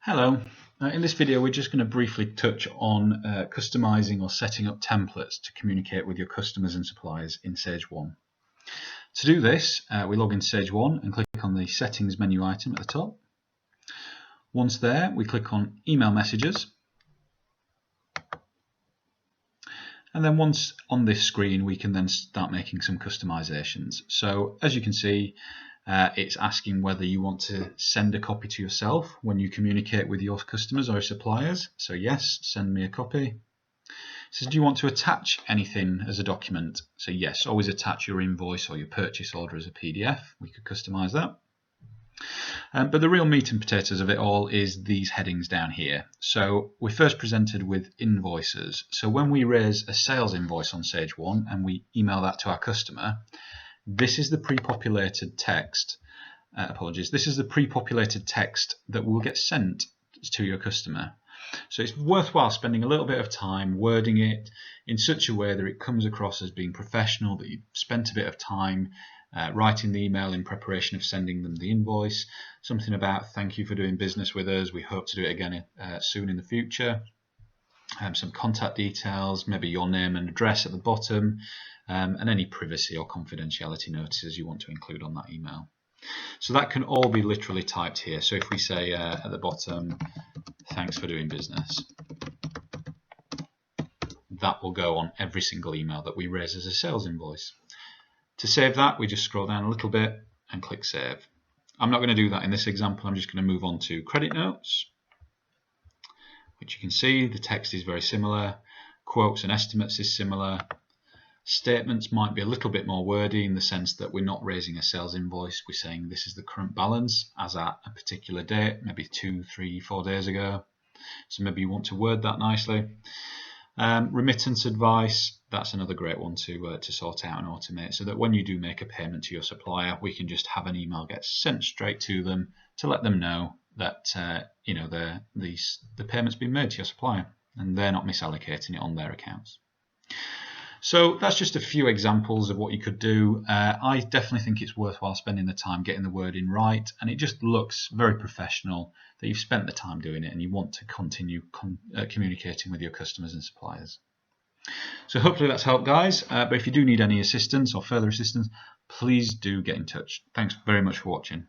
Hello. In this video we're just going to briefly touch on customizing or setting up templates to communicate with your customers and suppliers in Sage 1. To do this, we log into Sage 1 and click on the settings menu item at the top. Once there, we click on email messages. And then once on this screen, we can then start making some customizations. So as you can see, it's asking whether you want to send a copy to yourself when you communicate with your customers or suppliers. So yes, send me a copy. It says, do you want to attach anything as a document? So yes, always attach your invoice or your purchase order as a PDF. We could customize that. But the real meat and potatoes of it all is these headings down here. So we're first presented with invoices. So when we raise a sales invoice on Sage 1 and we email that to our customer, this is the pre-populated text. This is the pre-populated text that will get sent to your customer. So it's worthwhile spending a little bit of time wording it in such a way that it comes across as being professional, that you've spent a bit of time writing the email in preparation of sending them the invoice, something about thank you for doing business with us, we hope to do it again soon in the future, some contact details, maybe your name and address at the bottom, and any privacy or confidentiality notices you want to include on that email. So that can all be literally typed here. So if we say at the bottom, thanks for doing business, that will go on every single email that we raise as a sales invoice. To save that, we just scroll down a little bit and click Save. I'm not going to do that in this example. I'm just going to move on to credit notes, which you can see the text is very similar. Quotes and estimates is similar. Statements might be a little bit more wordy in the sense that we're not raising a sales invoice. We're saying this is the current balance as at a particular date, maybe 2, 3, 4 days ago. So maybe you want to word that nicely. Remittance advice, that's another great one to sort out and automate, so that when you do make a payment to your supplier, we can just have an email get sent straight to them to let them know that the payment's been made to your supplier and they're not misallocating it on their accounts. So that's just a few examples of what you could do. I definitely think it's worthwhile spending the time getting the wording right, and it just looks very professional that you've spent the time doing it and you want to continue communicating with your customers and suppliers. So hopefully that's helped, guys. But if you do need any assistance or further assistance, please do get in touch. Thanks very much for watching.